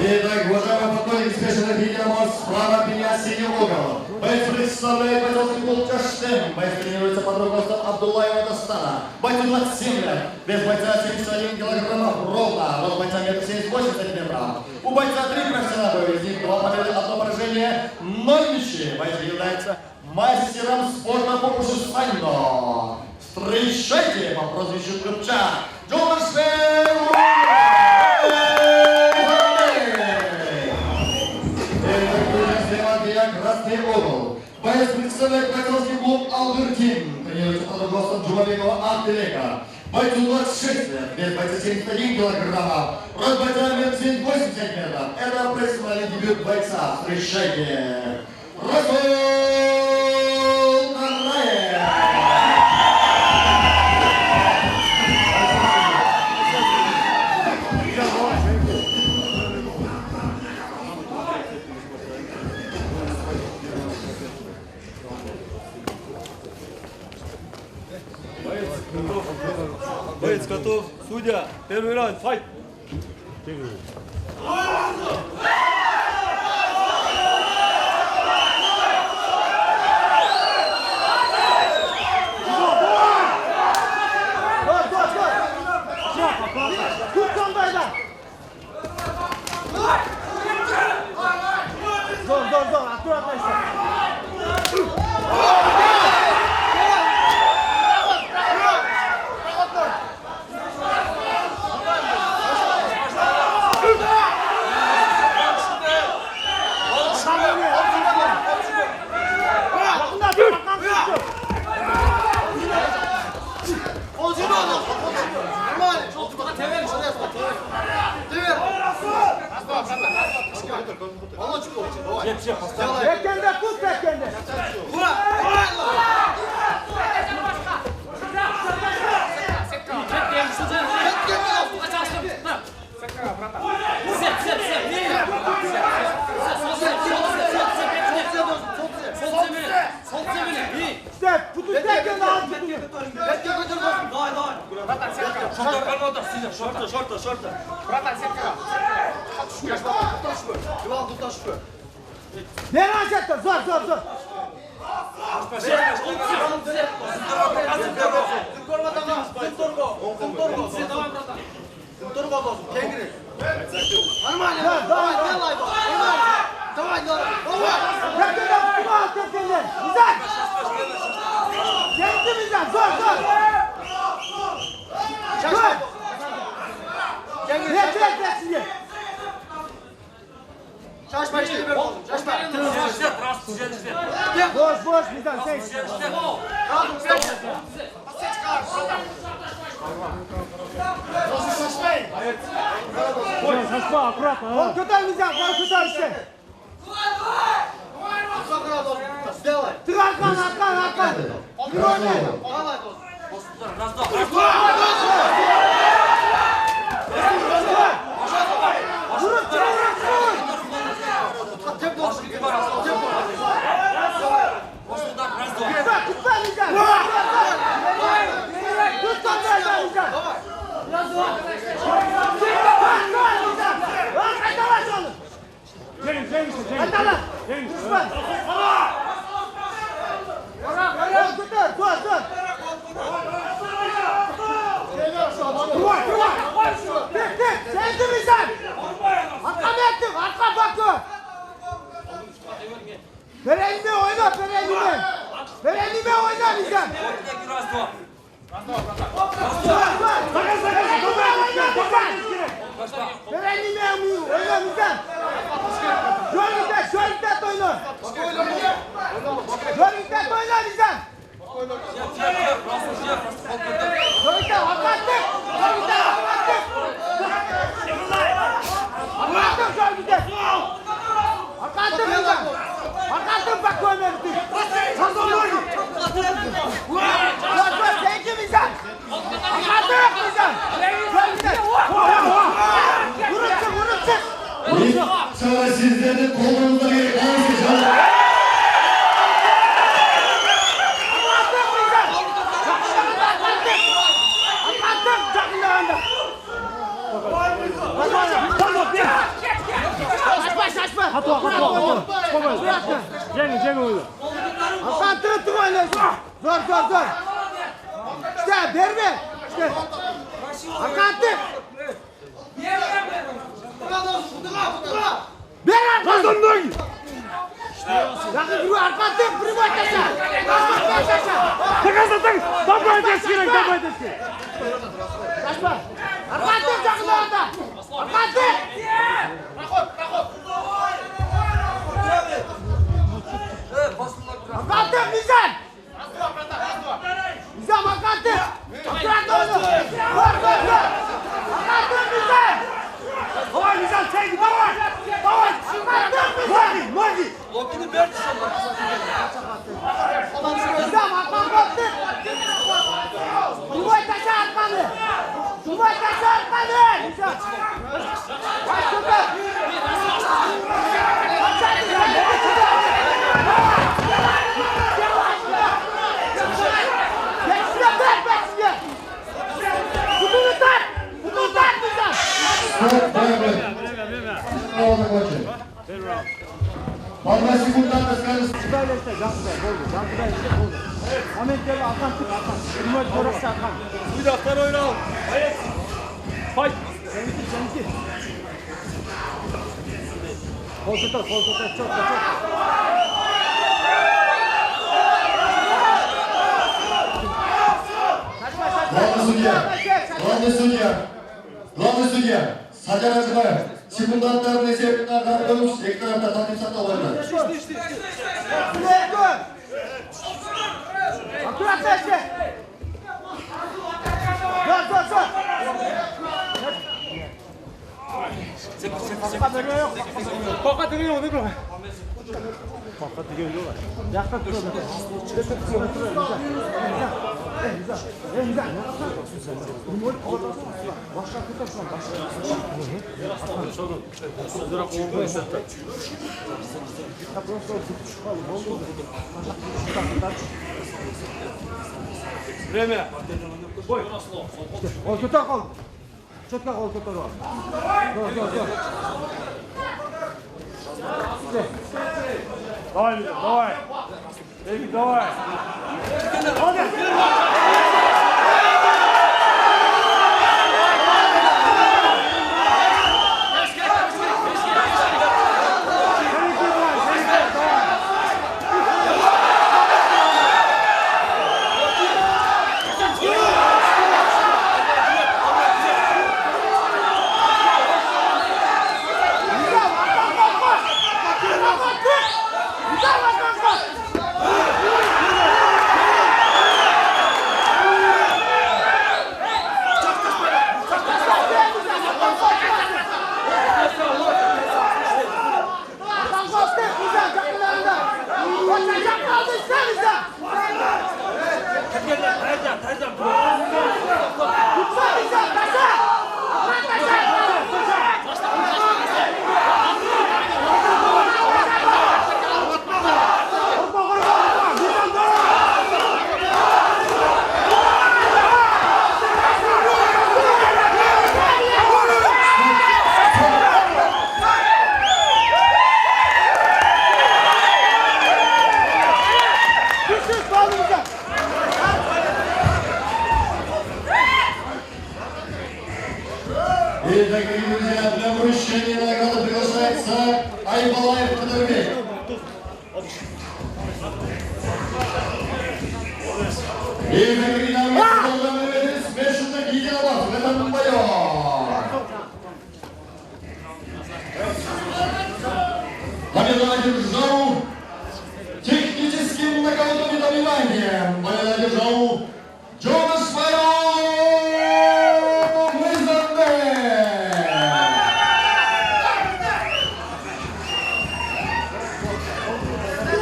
Итак, уважаемые подходы к спешных видео, справа от меня синий угол. Боец представляет бойцовский клуб «Каштем». Боец тренируется под руководством Абдуллаева Дастана. Бойцу 27 лет. Вес бойца 71 килограммов ровно. Рост бойца 1,78 сантиметров. У бойца 3 профессионала, из них 2 победы, 1 поражение, 0 ничьих. Бойец является мастером спорта по пушистанию. Встречайте по прозвищу Купчак. Красный угол. Боец представляет бойцовский клуб «Албертин». Тренируется под руководством Джумабекова Антелека. Бойцу 26 лет, вес бойца 71 килограммов. Рост бойца 1,78 сантиметров. Это профессиональный дебют бойца. Встречайте. Расул Караев. Боец готов. Судья, первый раунд, файт! Bekende tut bekende. Step, tutun bekende al tutun. Шорта. Ver açıkta, zor. Şaşma işte. Şaşma. Boş bizden sen. Şaşma akkurat. Kol tutar bizden, kol tutar işte. Tık arkan. Bir oyna. Verenime oyna bizden. Verenime oyna bizden. Jolitet oyna. Jolitet oyna bizden. Jolitet hakattık. Hakattık bizden. Hakattık bak oynadık. Sonra sizlerin kolunuzda bir konuşacağım. Жеңіл ойлы. Арқан тұрып ойлайсың. Зор. İşte berbe. İşte. Arkan tut. Ber arkan. Yakın yürü arkan tut. Primoy taşa. Tık. Dabay deşkiren. Kaçma. Arkan tut yakın orada. Arkan tut. Arkan tut Mizan. Mizan arkan tut. Arkan tut. Vur. Arkan tut Mizan. Давай, Мизан, çek, давай! Ноги! Lokini ver Mizan, arkan koptu! Duvoy taşı arkanı! Mizan! Bak şurada! Bekle! Kutunu tak Mizan! Stop, Berber. Oldu koçum. 15 sekunddan ıskarız. Böyle işte, Cantı'da oldu. Ahmet geldi, arkan tut, arkan. Primoy torası arkan. Suyda второй раунд. Fight. Seninki. Kol tutar, çok. Главный судья. Садяр Ажибаев. Секундаттардың есебіне қарап қойыңыз. Екі тарапта тартымсатта ойнайды. Аккуратно işte. Dur. Kalka dönüyor onu bırak. Kalka dönüyor diyorlar. Yakta duruyor. Güzel. Başka tutarsan başka. Время. Бой. Ol tutar kol. Четко кол tutar var. Dur. Давай. Эй, давай. И, дорогие друзья, для вручения награды приглашается Айбалаев Кадырбек. И, дорогие дамы и господа, смешанных единоборств в этом бою. Победу одержал